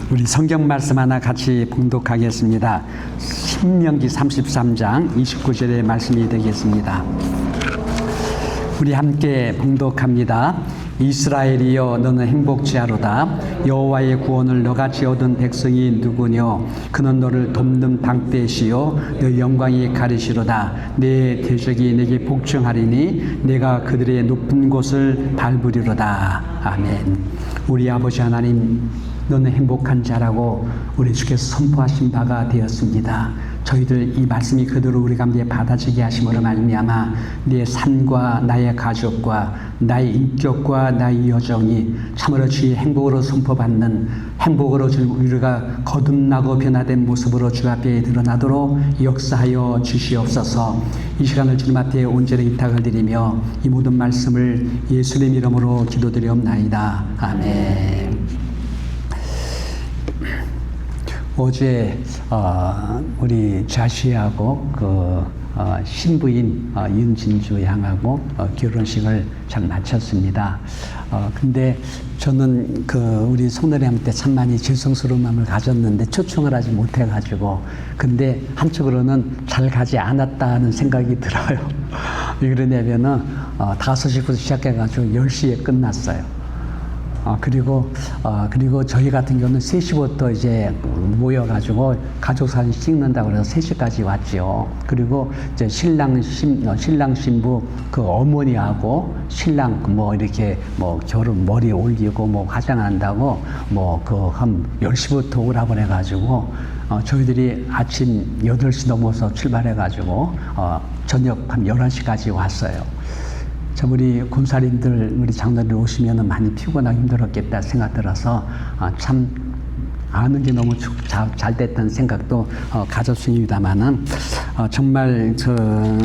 우리 성경 말씀 하나 같이 봉독하겠습니다. 신명기 33장 29절의 말씀이 되겠습니다. 우리 함께 봉독합니다. 이스라엘이여 너는 행복지하로다. 여호와의 구원을 너같이 얻은 백성이 누구뇨? 그는 너를 돕는 방패시요 너 영광이 가리시로다. 내 대적이 내게 복종하리니 내가 그들의 높은 곳을 밟으리로다. 아멘. 우리 아버지 하나님, 너는 행복한 자라고 우리 주께서 선포하신 바가 되었습니다. 저희들 이 말씀이 그대로 우리 가운데 받아지게 하심으로 말미암아 내 삶과 나의 가족과 나의 인격과 나의 여정이 참으로 주의 행복으로 선포받는 행복으로 우리가 거듭나고 변화된 모습으로 주 앞에 드러나도록 역사하여 주시옵소서. 이 시간을 주님 앞에 온전히 의탁을 드리며 이 모든 말씀을 예수님 이름으로 기도드리옵나이다. 아멘. 어제 우리 자시하고 신부인 윤진주 양하고 결혼식을 잘 마쳤습니다. 근데 저는 우리 송노래한테 참 많이 죄송스러운 마음을 가졌는데 초청을 하지 못해가지고, 근데 한쪽으로는 잘 가지 않았다는 생각이 들어요. 왜 그러냐면은 5시부터 시작해가지고 10시에 끝났어요. 그리고 저희 같은 경우는 3시부터 이제 모여가지고 가족 사진 찍는다고 해서 3시까지 왔죠. 그리고 이제 신랑 신부 어머니하고 신랑 이렇게 결혼 머리 올리고 화장한다고 한 10시부터 오라고 해가지고 저희들이 아침 8시 넘어서 출발해가지고 저녁 한 11시까지 왔어요. 참 우리 군사님들, 우리 장로들 오시면 많이 피곤하고 힘들었겠다 생각 들어서 참 아는 게 너무 잘 됐다는 생각도 가졌습니다만은 정말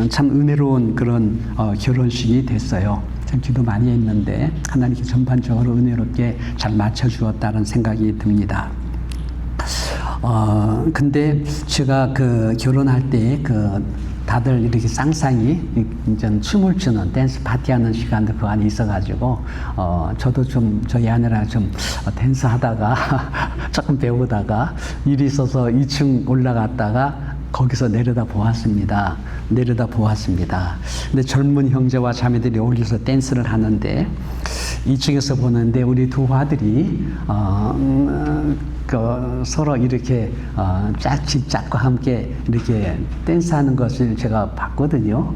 참 은혜로운 그런 결혼식이 됐어요. 참 기도 많이 했는데 하나님께 전반적으로 은혜롭게 잘 맞춰주었다는 생각이 듭니다. 근데 제가 결혼할 때 다들 이렇게 쌍쌍이 이제 춤을 추는 댄스 파티하는 시간도 그 안에 있어가지고 저도 좀 저희 아내랑 좀 댄스 하다가 조금 배우다가 일이 있어서 2층 올라갔다가 거기서 내려다 보았습니다. 근데 젊은 형제와 자매들이 어울려서 댄스를 하는데 2층에서 보는데 우리 두 아들이 서로 이렇게 짝과 함께 이렇게 댄스하는 것을 제가 봤거든요.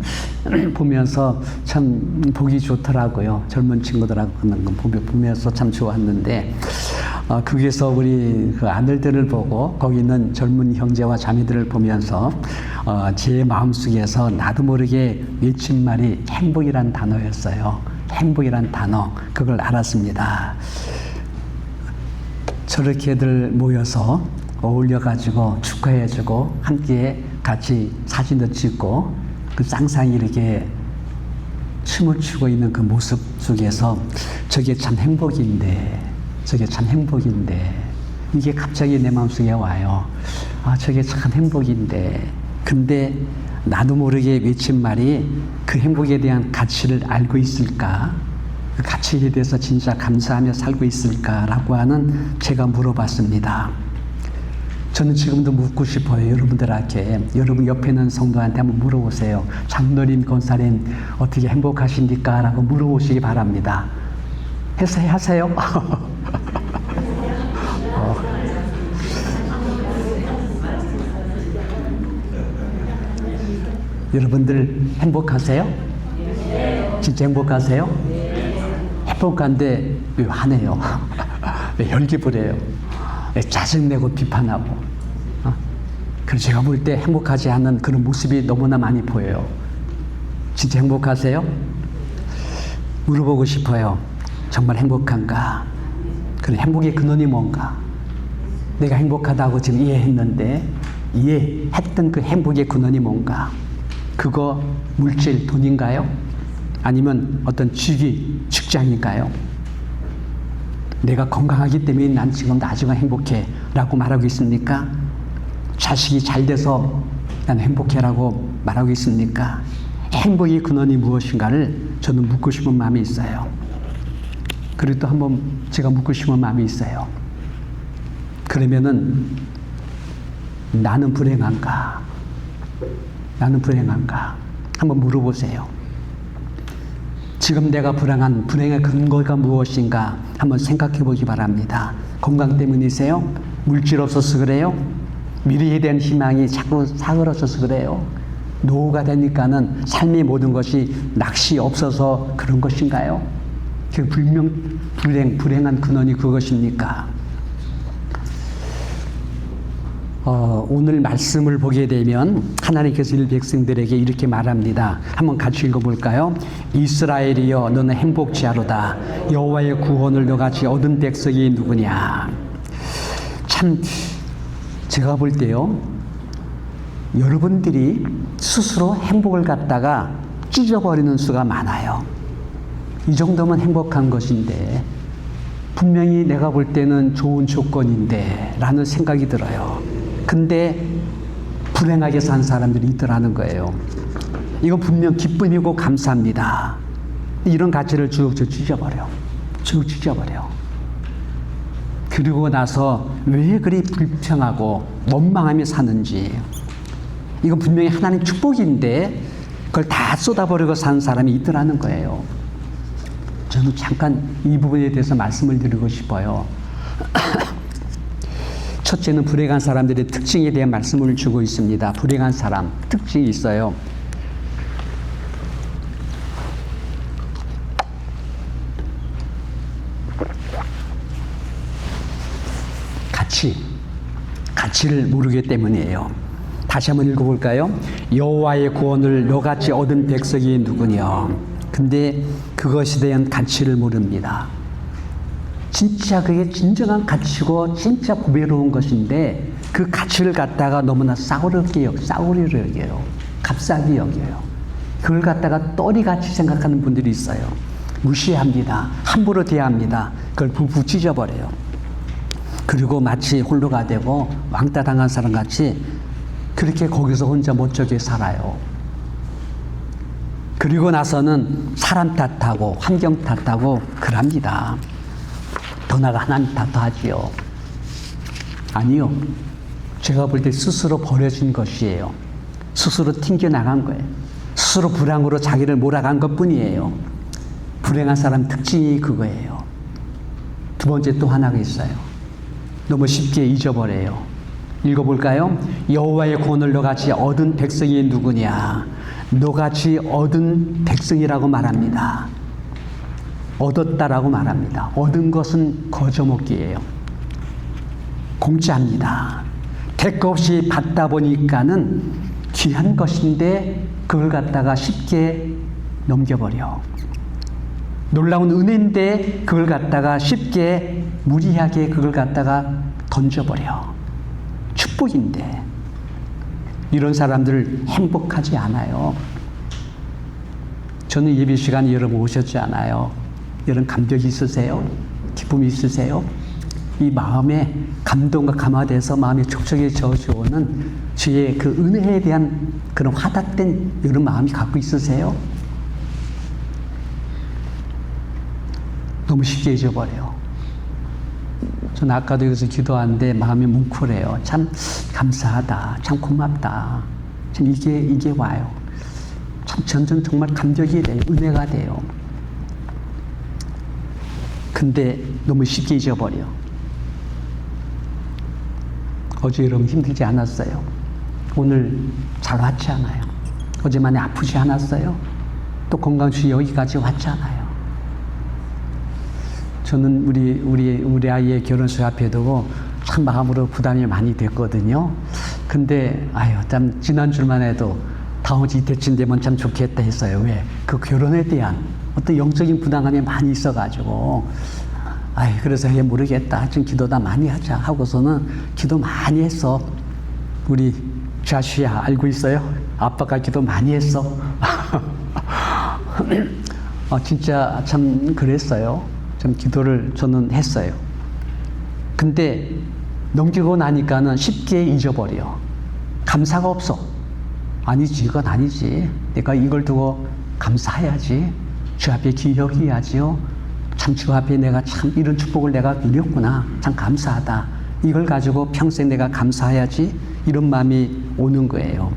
보면서 참 보기 좋더라고요. 젊은 친구들하고 그런 거 보면서 참 좋았는데 거기서 우리 아들들을 보고 거기 있는 젊은 형제와 자매들을 보면서 제 마음속에서 나도 모르게 외친 말이 행복이란 단어였어요. 행복이란 단어, 그걸 알았습니다. 저렇게들 모여서 어울려가지고 축하해주고 함께 같이 사진도 찍고 쌍쌍이 이렇게 춤을 추고 있는 그 모습 속에서 저게 참 행복인데 이게 갑자기 내 마음속에 와요. 저게 참 행복인데, 근데 나도 모르게 외친 말이 그 행복에 대한 가치를 알고 있을까? 그 가치에 대해서 진짜 감사하며 살고 있을까라고 하는 제가 물어봤습니다. 저는 지금도 묻고 싶어요. 여러분들한테, 여러분 옆에 있는 성도한테 한번 물어보세요. 장로님, 권사님 어떻게 행복하십니까? 라고 물어보시기 바랍니다. 하세요? 여러분들 행복하세요? 진짜 행복하세요? 행복한데 왜 화내요? 왜 혈기부려요? 왜 짜증내고 비판하고? 그래서 제가 볼 때 행복하지 않은 그런 모습이 너무나 많이 보여요. 진짜 행복하세요? 물어보고 싶어요. 정말 행복한가? 그런 행복의 근원이 뭔가? 내가 행복하다고 지금 이해했는데 이해했던 그 행복의 근원이 뭔가? 그거 물질, 돈인가요? 아니면 어떤 직장인가요? 내가 건강하기 때문에 난 지금 아직은 행복해 라고 말하고 있습니까? 자식이 잘 돼서 난 행복해 라고 말하고 있습니까? 행복의 근원이 무엇인가를 저는 묻고 싶은 마음이 있어요. 그리고 또 한번 제가 묻고 싶은 마음이 있어요. 그러면은 나는 불행한가? 나는 불행한가? 한번 물어보세요. 지금 내가 불행한 불행의 근거가 무엇인가? 한번 생각해 보기 바랍니다. 건강 때문이세요? 물질 없어서 그래요? 미래에 대한 희망이 자꾸 사그러져서 그래요? 노후가 되니까는 삶의 모든 것이 낚시 없어서 그런 것인가요? 그 불행한 근원이 그것입니까? 오늘 말씀을 보게 되면 하나님께서 이 백성들에게 이렇게 말합니다. 한번 같이 읽어볼까요? 이스라엘이여 너는 행복치 하로다. 여호와의 구원을 너같이 얻은 백성이 누구냐. 참 제가 볼 때요, 여러분들이 스스로 행복을 갖다가 찢어버리는 수가 많아요. 이 정도면 행복한 것인데, 분명히 내가 볼 때는 좋은 조건인데 라는 생각이 들어요. 근데 불행하게 산 사람들이 있더라는 거예요. 이건 분명 기쁨이고 감사합니다. 이런 가치를 쭉 찢어버려. 쭉 찢어버려. 그리고 나서 왜 그리 불평하고 원망하며 사는지. 이건 분명히 하나님 축복인데 그걸 다 쏟아버리고 사는 사람이 있더라는 거예요. 저는 잠깐 이 부분에 대해서 말씀을 드리고 싶어요. 첫째는 불행한 사람들의 특징에 대한 말씀을 주고 있습니다. 불행한 사람, 특징이 있어요. 가치를 모르기 때문이에요. 다시 한번 읽어볼까요? 여호와의 구원을 너같이 얻은 백성이 누구냐. 근데 그것에 대한 가치를 모릅니다. 진짜 그게 진정한 가치고 진짜 고배로운 것인데 그 가치를 갖다가 너무나 싸구리로 여겨요. 값싸게 여겨요. 그걸 갖다가 떠리같이 생각하는 분들이 있어요. 무시합니다. 함부로 대합니다. 그걸 부부 찢어버려요. 그리고 마치 홀로가 되고 왕따 당한 사람 같이 그렇게 거기서 혼자 멋쩍게 살아요. 그리고 나서는 사람 탓하고 환경 탓하고 그럽니다. 더 나아가 하나님 탓하지요. 아니요. 제가 볼 때 스스로 버려진 것이에요. 스스로 튕겨나간 거예요. 스스로 불행으로 자기를 몰아간 것뿐이에요. 불행한 사람 특징이 그거예요. 두 번째 또 하나가 있어요. 너무 쉽게 잊어버려요. 읽어볼까요? 여호와의 구원을 너같이 얻은 백성이 누구냐. 너같이 얻은 백성이라고 말합니다. 얻었다라고 말합니다. 얻은 것은 거저먹기예요. 공짜입니다. 대가 없이 받다 보니까는 귀한 것인데 그걸 갖다가 쉽게 넘겨버려. 놀라운 은혜인데 그걸 갖다가 쉽게 무리하게 그걸 갖다가 던져버려. 축복인데 이런 사람들 행복하지 않아요. 저는 예배 시간에 여러분 오셨지 않아요? 이런 감격이 있으세요? 기쁨이 있으세요? 이 마음에 감동과 감화돼서 마음에 촉촉해져 오는 주의 그 은혜에 대한 그런 화답된 이런 마음이 갖고 있으세요? 너무 쉽게 잊어버려요. 전 아까도 여기서 기도하는데 마음이 뭉클해요. 참 감사하다. 참 고맙다. 참 이게 와요. 참 점점 정말 감격이 돼요. 은혜가 돼요. 근데 너무 쉽게 잊어버려. 어제 여러분 힘들지 않았어요? 오늘 잘 왔지 않아요? 어제 많이 아프지 않았어요? 또 건강주의 여기까지 왔잖아요. 저는 우리 아이의 결혼식 앞에 두고 참 마음으로 부담이 많이 됐거든요. 근데 참 지난주만 해도 다음 주 이때쯤 되면 참 좋겠다 했어요. 왜? 그 결혼에 대한 어떤 영적인 부담감이 많이 있어가지고 그래서 모르겠다. 좀 기도 다 많이 하자 하고서는 기도 많이 했어. 우리 자슈야 알고 있어요? 아빠가 기도 많이 했어. 진짜 참 그랬어요. 좀 기도를 저는 했어요. 근데 넘기고 나니까는 쉽게 잊어버려. 감사가 없어. 아니지, 이건 아니지. 내가 이걸 두고 감사해야지. 주 앞에 기억해야지요. 참 주 앞에 내가 참 이런 축복을 내가 누렸구나. 참 감사하다. 이걸 가지고 평생 내가 감사해야지 이런 마음이 오는 거예요.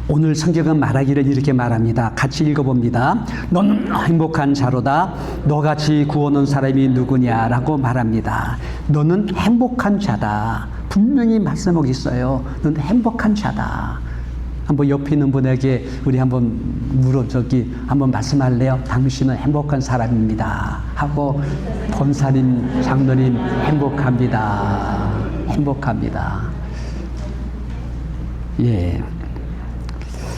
오늘 성경은 말하기를 이렇게 말합니다. 같이 읽어봅니다. 너는 행복한 자로다. 너같이 구원한 사람이 누구냐라고 말합니다. 너는 행복한 자다. 분명히 말씀하고 있어요. 너는 행복한 자다. 한번 옆에 있는 분에게 우리 한번 한번 말씀할래요? 당신은 행복한 사람입니다. 하고 권사님, 장로님 행복합니다. 행복합니다. 예.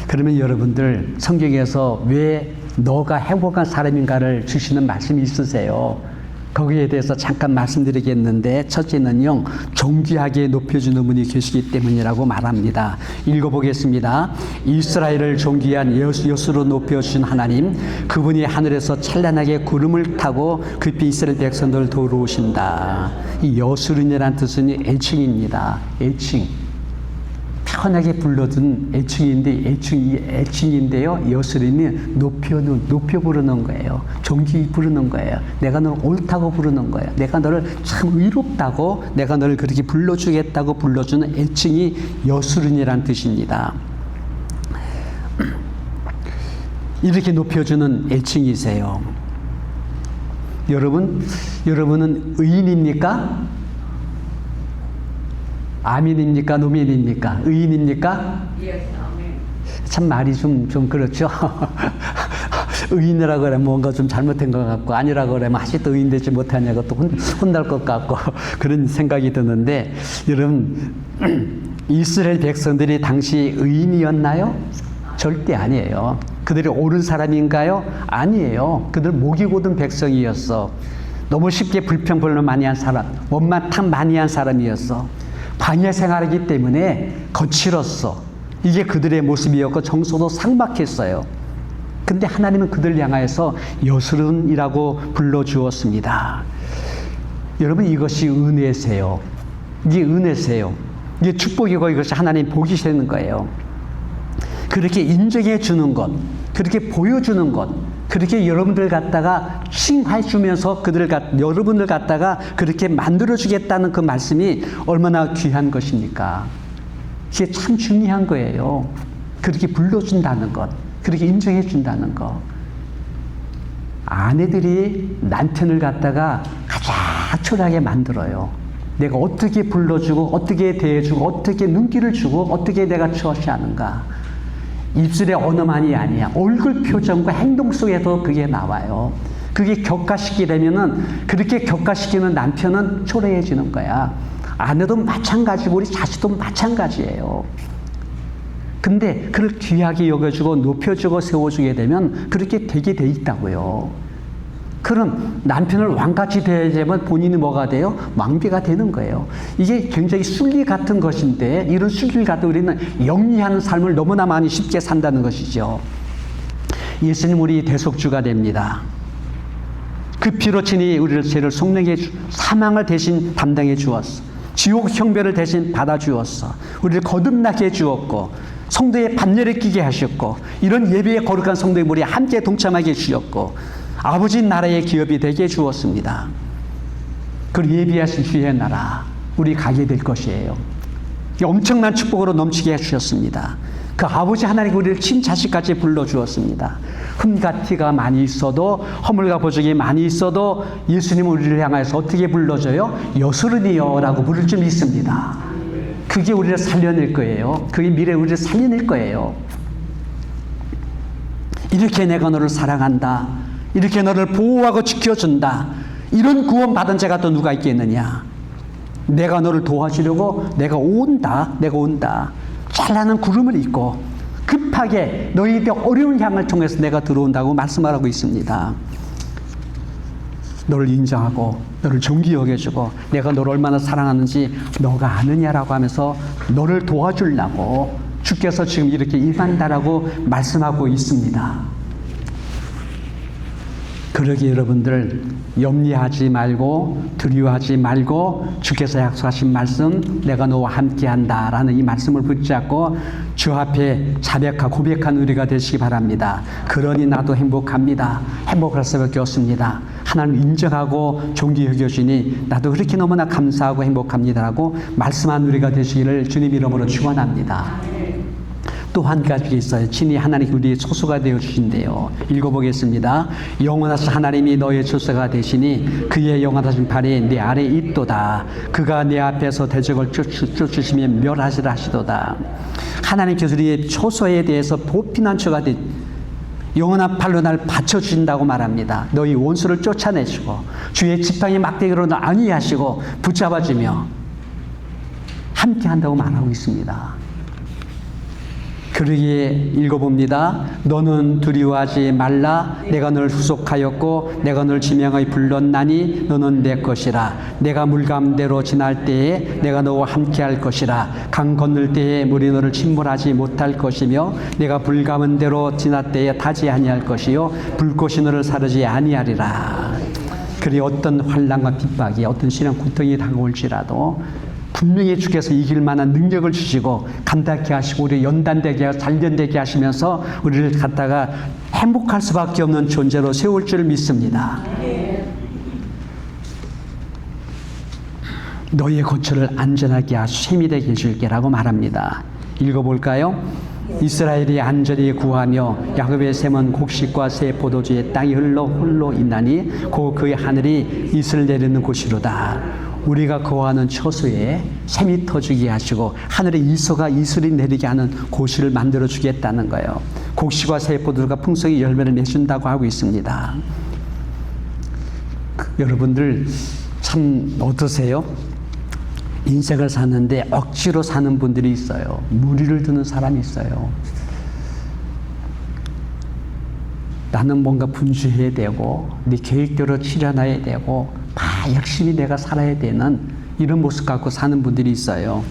그러면 여러분들 성경에서 왜 너가 행복한 사람인가를 주시는 말씀이 있으세요? 거기에 대해서 잠깐 말씀드리겠는데 첫째는요. 존귀하게 높여주는 분이 계시기 때문이라고 말합니다. 읽어보겠습니다. 이스라엘을 존귀한 여수로 높여주신 하나님, 그분이 하늘에서 찬란하게 구름을 타고 급히 이스라엘 백성들을 도우신다. 이 여수른이라는 뜻은 애칭입니다. 애칭. 편하게 불러준 애칭인데요. 여수린이 높여 부르는 거예요. 존귀히 부르는 거예요. 내가 너를 옳다고 부르는 거예요. 내가 너를 참 의롭다고, 내가 너를 그렇게 불러주겠다고 불러주는 애칭이 여수린이라는 뜻입니다. 이렇게 높여주는 애칭이세요. 여러분은 의인입니까? 아민입니까? 노민입니까? 의인입니까? 참 말이 좀 그렇죠. 의인이라고 그러면 뭔가 좀 잘못된 것 같고, 아니라고 그러면 아직도 의인 되지 못하냐고 또 혼날 것 같고 그런 생각이 드는데, 여러분 이스라엘 백성들이 당시 의인이었나요? 절대 아니에요. 그들이 옳은 사람인가요? 아니에요. 그들 목이 고든 백성이었어. 너무 쉽게 불평불만 많이 한 사람, 원망 많이 한 사람이었어. 광야 생활이기 때문에 거칠었어. 이게 그들의 모습이었고 정서도 상박했어요. 근데 하나님은 그들을 향하여서 여수른이라고 불러주었습니다. 여러분, 이것이 은혜세요. 이게 은혜세요. 이게 축복이고 이것이 하나님 복이 되는 거예요. 그렇게 인정해 주는 것, 그렇게 보여주는 것, 그렇게 여러분들 갖다가 칭해 주면서 여러분들 갖다가 그렇게 만들어 주겠다는 그 말씀이 얼마나 귀한 것입니까? 이게 참 중요한 거예요. 그렇게 불러준다는 것, 그렇게 인정해 준다는 것. 아내들이 남편을 갖다가 가장 초라하게 만들어요. 내가 어떻게 불러주고, 어떻게 대해주고, 어떻게 눈길을 주고, 어떻게 내가 처시하는가. 입술의 언어만이 아니야. 얼굴 표정과 행동 속에서 그게 나와요. 그게 격가시키려면은, 그렇게 격가시키는 남편은 초라해지는 거야. 아내도 마찬가지고 우리 자식도 마찬가지예요. 근데 그걸 귀하게 여겨주고 높여주고 세워주게 되면 그렇게 되게 돼 있다고요. 그럼 남편을 왕같이 대하려면 본인이 뭐가 돼요? 왕비가 되는 거예요. 이게 굉장히 순리 같은 것인데, 이런 순리를 갖고 우리는 영리하는 삶을 너무나 많이 쉽게 산다는 것이죠. 예수님 우리 대속주가 됩니다. 그 피로 친히 우리를 죄를 속량해 사망을 대신 담당해 주었어. 지옥 형벌을 대신 받아 주었어. 우리를 거듭나게 해 주었고, 성도의 반열에 끼게 하셨고, 이런 예배에 거룩한 성도의 무리에 함께 동참하게 해 주셨고, 아버지 나라의 기업이 되게 해 주었습니다. 그 예비하신 주의 나라 우리 가게 될 것이에요. 엄청난 축복으로 넘치게 해주셨습니다. 그 아버지 하나님 우리를 친자식까지 불러주었습니다. 흠과 티가 많이 있어도, 허물과 보적이 많이 있어도 예수님은 우리를 향해서 어떻게 불러줘요? 여수른이여 라고 부를 줄 믿습니다. 그게 우리를 살려낼 거예요. 그게 미래 우리를 살려낼 거예요. 이렇게 내가 너를 사랑한다, 이렇게 너를 보호하고 지켜준다, 이런 구원받은 자가 또 누가 있겠느냐. 내가 너를 도와주려고 내가 온다. 찬란한 구름을 입고 급하게 너희의 어려운 향을 통해서 내가 들어온다고 말씀하고 있습니다. 너를 인정하고 너를 존귀 여겨주고 내가 너를 얼마나 사랑하는지 너가 아느냐라고 하면서 너를 도와주려고 주께서 지금 이렇게 임한다라고 말씀하고 있습니다. 그러기 여러분들 염려하지 말고 두려워하지 말고 주께서 약속하신 말씀 내가 너와 함께한다 라는 이 말씀을 붙잡고 주 앞에 자백하고 고백한 우리가 되시기 바랍니다. 그러니 나도 행복합니다. 행복할 수밖에 없습니다. 하나님 인정하고 존귀 여겨주니 나도 그렇게 너무나 감사하고 행복합니다라고 말씀한 우리가 되시기를 주님 이름으로 축원합니다. 또 한 가지 있어요. 친히 하나님 우리의 초소가 되어 주신대요. 읽어보겠습니다. 영원하신 하나님이 너의 초소가 되시니 그의 영원하신 팔이 내 아래에 있도다. 그가 내 앞에서 대적을 쫓으시며 멸하시라 하시도다. 하나님께서 우리의 초소에 대해서 보피난처가 영원한 팔로 날 받쳐주신다고 말합니다. 너희 원수를 쫓아내시고 주의 지팡이 막대기로 날 안위하시고 붙잡아주며 함께한다고 말하고 있습니다. 그러기에 읽어봅니다. 너는 두려워하지 말라. 내가 널 후속하였고 내가 널 지명하여 불렀나니 너는 내 것이라. 내가 물가운데로 지날 때에 내가 너와 함께할 것이라. 강 건널 때에 물이 너를 침몰하지 못할 것이며 내가 불 가운데로 지날 때에 타지 아니할 것이요 불꽃이 너를 사르지 아니하리라. 그리 어떤 환난과 핍박이 어떤 신앙 고통이 다가올지라도 분명히 주께서 이길 만한 능력을 주시고 감당케 하시고 우리 연단되게 하고 단련되게 하시면서 우리를 갖다가 행복할 수밖에 없는 존재로 세울 줄 믿습니다. 너의 고초를 안전하게 하시고 셈이 되게 해줄게라고 말합니다. 읽어볼까요? 이스라엘이 안전히 구하며 야곱의 샘은 곡식과 새 포도주의 땅이 홀로 있나니 곧 그의 하늘이 이슬 내리는 곳이로다. 우리가 거하는 처소에 샘이 터지게 하시고 하늘에 이슬이 내리게 하는 곳을 만들어 주겠다는 거예요. 곡식과 새 포도주가 풍성히 열매를 맺준다고 하고 있습니다. 여러분들 참 어떠세요? 인생을 사는데 억지로 사는 분들이 있어요. 무리를 두는 사람이 있어요. 나는 뭔가 분주해야 되고 네 계획대로 실현해야 되고 열심히 내가 살아야 되는 이런 모습 갖고 사는 분들이 있어요.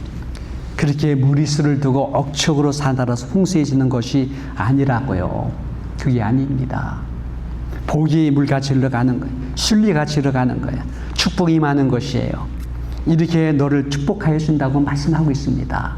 그렇게 무리수를 두고 억척으로 살아서 풍성해지는 것이 아니라고요. 그게 아닙니다. 복이 물같이 흘러가는 거예요. 순리같이 흘러가는 거예요. 축복이 많은 것이에요. 이렇게 너를 축복하여 준다고 말씀하고 있습니다.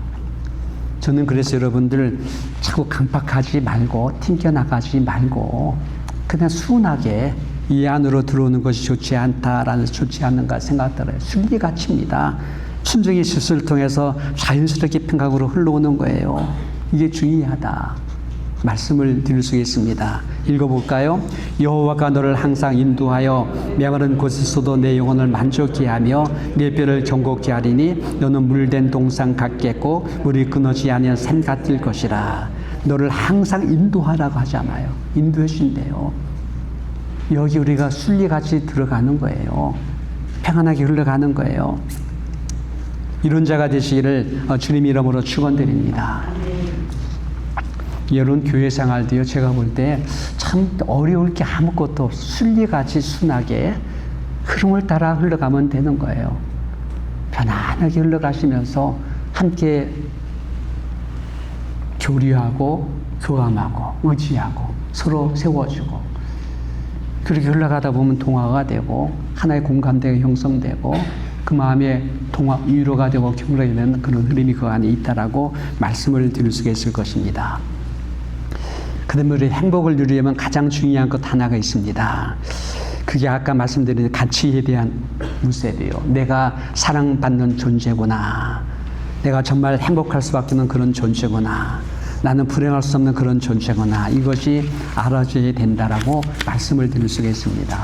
저는 그래서 여러분들 자꾸 강박하지 말고 튕겨나가지 말고 그냥 순하게 이 안으로 들어오는 것이 좋지 않다라는 좋지 않는가 생각들어요. 순리가치입니다. 순종의 실수를 통해서 자연스럽게 평강으로 흘러오는 거예요. 이게 중요하다. 말씀을 드릴 수 있습니다. 읽어볼까요? 여호와가 너를 항상 인도하여 메마른 곳에서도 내 영혼을 만족케 하며 내 뼈를 견고케 하리니 너는 물된 동상 같겠고 물이 끊어지지 아니한 샘 같을 것이라. 너를 항상 인도하라고 하잖아요. 인도해 주신대요. 여기 우리가 순리같이 들어가는 거예요. 평안하게 흘러가는 거예요. 이런 자가 되시기를 주님 이름으로 축원드립니다. 여러분 교회 생활도요. 제가 볼 때 참 어려울 게 아무것도 없어. 순리같이 순하게 흐름을 따라 흘러가면 되는 거예요. 편안하게 흘러가시면서 함께 교류하고 교감하고 의지하고 서로 세워주고 그렇게 흘러가다 보면 동화가 되고 하나의 공감대가 형성되고 그 마음에 위로가 되고 격려가 되는 그런 흐름이 그 안에 있다라고 말씀을 드릴 수가 있을 것입니다. 그다음에 우리 행복을 누리려면 가장 중요한 것 하나가 있습니다. 그게 아까 말씀드린 가치에 대한 문제예요. 내가 사랑받는 존재구나. 내가 정말 행복할 수밖에 없는 그런 존재구나. 나는 불행할 수 없는 그런 존재구나. 이것이 알아져야 된다라고 말씀을 드릴 수가 있습니다.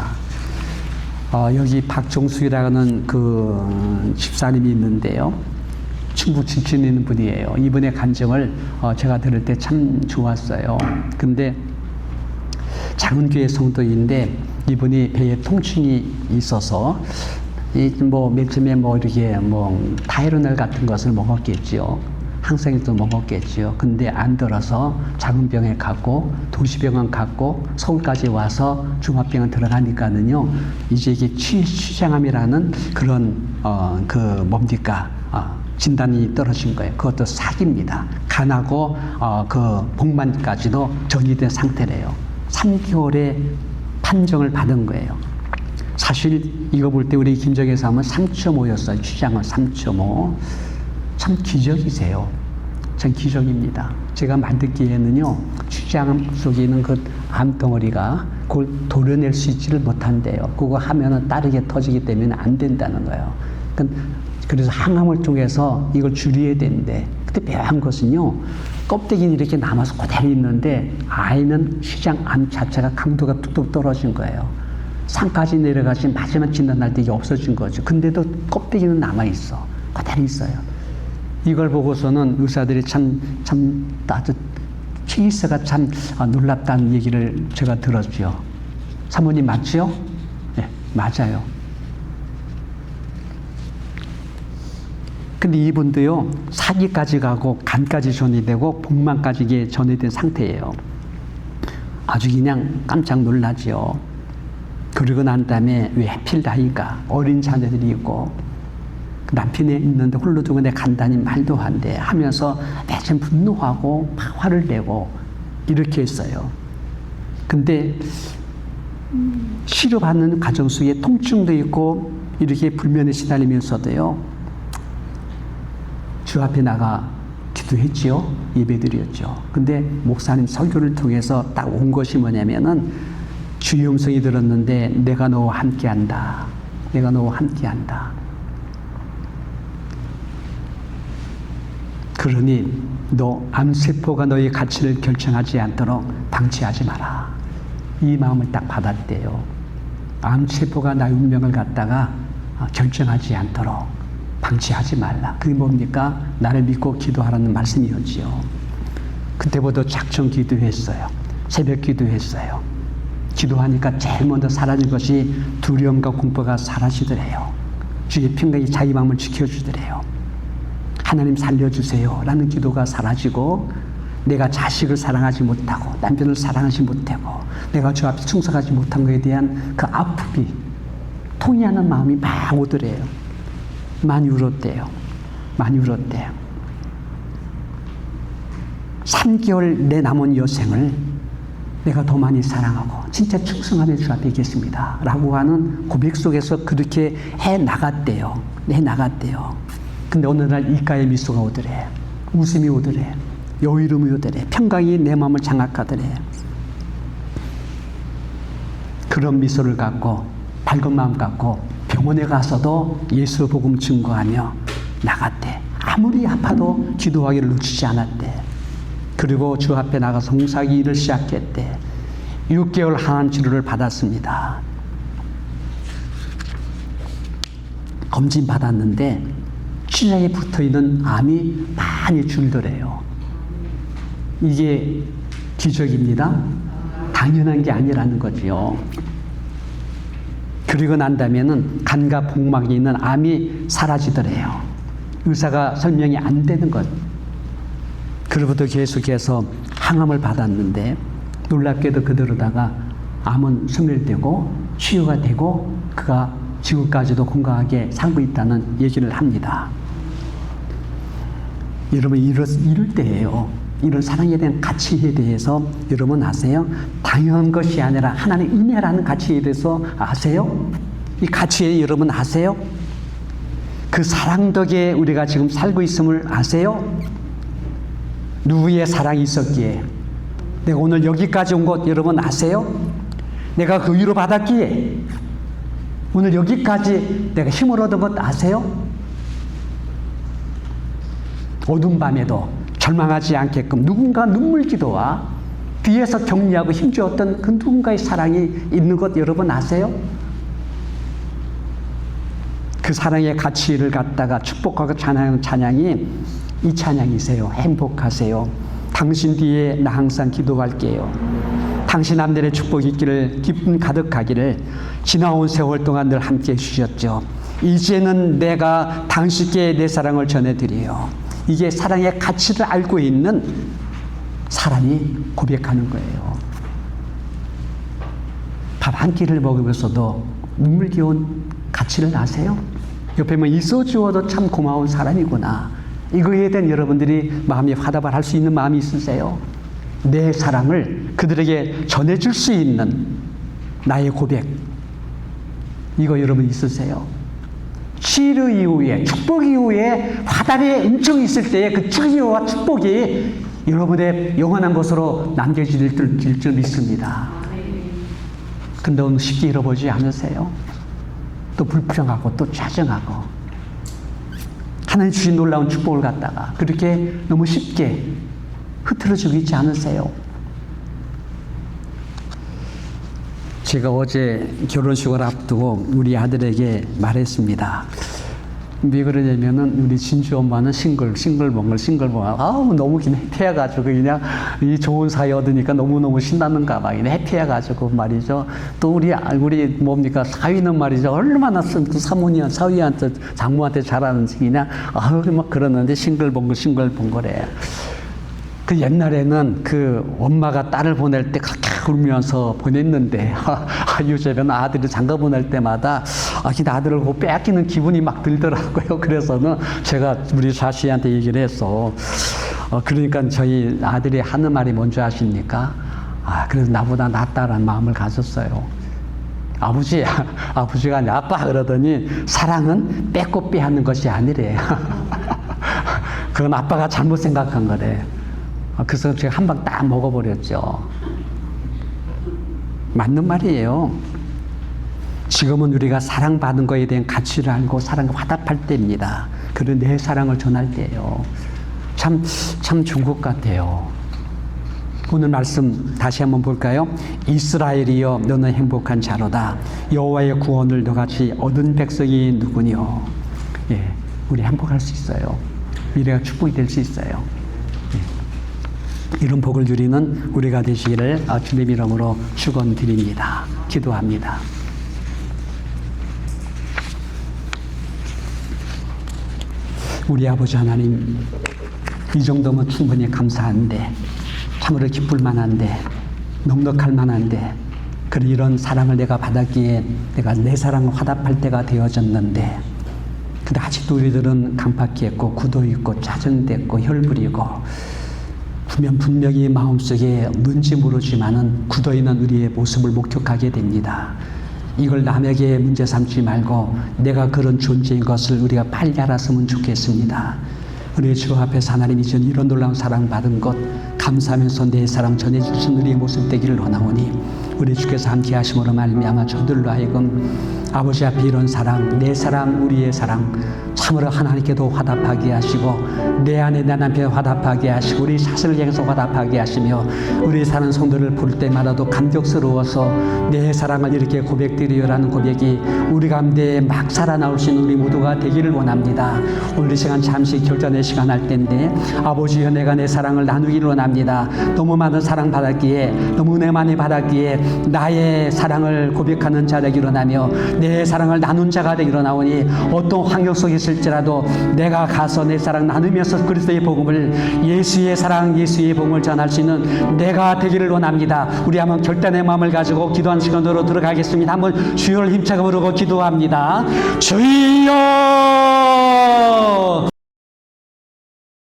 여기 박종숙이라는 그 집사님이 있는데요. 충북 진천에 있는 분이에요. 이분의 간증을 제가 들을 때 참 좋았어요. 근데 작은 교회 성도인데 이분이 배에 통증이 있어서 맨 처음에 이렇게 타이레놀 같은 것을 먹었겠지요. 항생제도 먹었겠지요. 근데 안 들어서 작은 병에 갔고 도시병원 갔고 서울까지 와서 중화병원 들어가니까는요. 이제 이게 취장암이라는 그런 진단이 떨어진 거예요. 그것도 사기입니다. 간하고 그 복만까지도 전이된 상태래요. 3개월에 판정을 받은 거예요. 사실 이거 볼 때 우리 김정혜 사람은 3.5였어요. 취장은 3.5. 참 기적이세요. 전 기적입니다. 제가 만들기에는요, 취장 속에 있는 그 암덩어리가 그걸 도려낼 수 있지를 못한대요. 그거 하면은 다르게 터지기 때문에 안 된다는 거예요. 그래서 항암을 통해서 이걸 줄여야 되는데, 근데 묘한 것은요, 껍데기는 이렇게 남아서 그대로 있는데, 아이는 시장암 자체가 강도가 뚝뚝 떨어진 거예요. 산까지 내려가시 마지막 진단할 때 이게 없어진 거죠. 근데도 껍데기는 남아있어. 그대로 있어요. 이걸 보고서는 의사들이 참 아주 케이스가 참 놀랍다는 얘기를 제가 들었죠. 사모님 맞지요? 네, 맞아요. 근데 이분도요, 사기까지 가고 간까지 전이되고 복만까지 전이된 상태예요. 아주 그냥 깜짝 놀라죠. 그러고 난 다음에 왜 하필 나이가 어린 자녀들이 있고 남편이 있는데 홀로 두고 내 간다니 말도 안 돼 하면서 매참 분노하고 화를 내고 이렇게 했어요. 근데 치료받는 과정 속에 통증도 있고 이렇게 불면에 시달리면서도요, 주 앞에 나가 기도했지요. 예배드렸죠. 근데 목사님 설교를 통해서 딱 온 것이 뭐냐면은 주의 음성이 들었는데 내가 너와 함께한다. 내가 너와 함께한다. 그러니 너 암세포가 너의 가치를 결정하지 않도록 방치하지 마라. 이 마음을 딱 받았대요. 암세포가 나의 운명을 갖다가 결정하지 않도록 방치하지 말라. 그게 뭡니까? 나를 믿고 기도하라는 말씀이었지요. 그때부터 작정 기도했어요. 새벽 기도했어요. 기도하니까 제일 먼저 사라진 것이 두려움과 공포가 사라지더래요. 주의 평강이 자기 마음을 지켜주더래요. 하나님 살려주세요 라는 기도가 사라지고, 내가 자식을 사랑하지 못하고 남편을 사랑하지 못하고 내가 주 앞에 충성하지 못한 것에 대한 그 아픔이 통해하는 마음이 막 오더래요. 많이 울었대요. 많이 울었대요. 3개월 내 남은 여생을 내가 더 많이 사랑하고 진짜 충성하며 주 앞에 있겠습니다 라고 하는 고백 속에서 그렇게 해나갔대요. 근데 어느 날 입가에 미소가 오더래. 웃음이 오더래. 여유로움이 오더래. 평강이 내 마음을 장악하더래. 그런 미소를 갖고 밝은 마음 갖고 병원에 가서도 예수 복음 증거하며 나갔대. 아무리 아파도 기도하기를 놓치지 않았대. 그리고 주 앞에 나가서 봉사하기 일을 시작했대. 6개월 항암 치료를 받았습니다. 검진 받았는데 시장에 붙어있는 암이 많이 줄더래요. 이게 기적입니다. 당연한 게 아니라는 거지요. 그리고 난 다음에는 간과 복막에 있는 암이 사라지더래요. 의사가 설명이 안 되는 것. 그로부터 계속해서 항암을 받았는데 놀랍게도 그대로다가 암은 소멸되고 치유가 되고 그가 지금까지도 건강하게 살고 있다는 얘기를 합니다. 여러분 이럴 때예요. 이런 사랑에 대한 가치에 대해서 여러분 아세요? 당연한 것이 아니라 하나님의 은혜라는 가치에 대해서 아세요? 이 가치에 여러분 아세요? 그 사랑 덕에 우리가 지금 살고 있음을 아세요? 누구의 사랑이 있었기에 내가 오늘 여기까지 온 것 여러분 아세요? 내가 그 위로 받았기에 오늘 여기까지 내가 힘을 얻은 것 아세요? 어두운 밤에도 절망하지 않게끔 누군가 눈물 기도와 뒤에서 격려하고 힘주었던 그 누군가의 사랑이 있는 것 여러분 아세요? 그 사랑의 가치를 갖다가 축복하고 찬양하는 찬양이 이 찬양이세요. 행복하세요. 당신 뒤에 나 항상 기도할게요. 당신 앞날에 축복이 있기를 기쁨 가득하기를 지나온 세월 동안 늘 함께해 주셨죠. 이제는 내가 당신께 내 사랑을 전해드려요. 이게 사랑의 가치를 알고 있는 사람이 고백하는 거예요. 밥 한 끼를 먹으면서도 눈물겨운 가치를 아세요? 옆에 뭐 있어 주어도 참 고마운 사람이구나. 이거에 대한 여러분들이 마음이 화답을 할 수 있는 마음이 있으세요? 내 사랑을 그들에게 전해줄 수 있는 나의 고백. 이거 여러분 있으세요? 치료 이후에, 축복 이후에 화답의 음성이 있을 때의 그 치료와 축복이 여러분의 영원한 것으로 남겨질 줄 믿습니다. 근데 너무 쉽게 잃어보지 않으세요? 또 불평하고 또 짜증하고 하나님 주신 놀라운 축복을 갖다가 그렇게 너무 쉽게 흐트러지고 있지 않으세요? 제가 어제 결혼식을 앞두고 우리 아들에게 말했습니다. 왜 그러냐면은 우리 진주 엄마는 싱글벙글. 아우, 너무 그냥 해피해가지고 그냥 이 좋은 사이 얻으니까 너무너무 신나는가 봐. 그냥 해피해가지고 말이죠. 또 우리 뭡니까? 사위는 말이죠. 얼마나 사위한테, 장모한테 잘하는지 그냥, 아우, 막 그러는데 싱글벙글해. 그 옛날에는 그 엄마가 딸을 보낼 때 그렇게 울면서 보냈는데, 요즘에는 아들이 장가 보낼 때마다 아들을 보고 뺏기는 기분이 막 들더라고요. 그래서는 제가 우리 자식한테 얘기를 했어. 그러니까 저희 아들이 하는 말이 뭔지 아십니까? 그래서 나보다 낫다라는 마음을 가졌어요. 아버지가 아니라 아빠 그러더니 사랑은 뺏고 빼앗는 것이 아니래. 그건 아빠가 잘못 생각한 거래. 그래서 제가 한 방 딱 먹어버렸죠. 맞는 말이에요. 지금은 우리가 사랑받은 것에 대한 가치를 알고 사랑과 화답할 때입니다. 그리고 내 사랑을 전할 때예요. 참 좋은 것 같아요. 오늘 말씀 다시 한번 볼까요? 이스라엘이여 너는 행복한 자로다. 여호와의 구원을 너같이 얻은 백성이 누구뇨? 예, 우리 행복할 수 있어요. 미래가 축복이 될 수 있어요. 이런 복을 누리는 우리가 되시기를 주님 이름으로 축원드립니다. 기도합니다. 우리 아버지 하나님, 이 정도면 충분히 감사한데, 참으로 기쁠 만한데, 넉넉할 만한데, 그런 이런 사랑을 내가 받았기에 내가 내 사랑을 화답할 때가 되어졌는데, 근데 아직도 우리들은 강팍했고 굳어있고 짜증됐고 혈부리고 분명히 마음속에 뭔지 모르지만은 굳어있는 우리의 모습을 목격하게 됩니다. 이걸 남에게 문제 삼지 말고 내가 그런 존재인 것을 우리가 빨리 알았으면 좋겠습니다. 우리 주 앞에서 하나님이 전 이런 놀라운 사랑 받은 것 감사하면서 내 사랑 전해주신 우리의 모습 되기를 원하오니 우리 주께서 함께 하심으로 말미암아 저들로 하여금 아버지 앞에 이런 사랑, 내 사랑, 우리의 사랑 참으로 하나님께도 화답하게 하시고 내 안에 내 남편에 화답하게 하시고 우리 자신을 향해서 화답하게 하시며 우리 사는 성도를 볼 때마다도 감격스러워서 내 사랑을 이렇게 고백드리요라는 고백이 우리 가운데 막 살아나올 수 있는 우리 모두가 되기를 원합니다. 오늘 이 시간 잠시 결단의 시간 할 텐데 아버지여 내가 내 사랑을 나누기를 원합니다. 너무 많은 사랑 받았기에 너무 은혜 많이 받았기에 나의 사랑을 고백하는 자 되기를 원하며 내 사랑을 나눈 자가 되기를 원하오니 어떤 환경 속에 있을지라도 내가 가서 내 사랑 나누면서 그리스도의 복음을 예수의 사랑 예수의 복음을 전할 수 있는 내가 되기를 원합니다. 우리 한번 결단의 마음을 가지고 기도하는 시간으로 들어가겠습니다. 한번 주여를 힘차게 부르고 기도합니다. 주여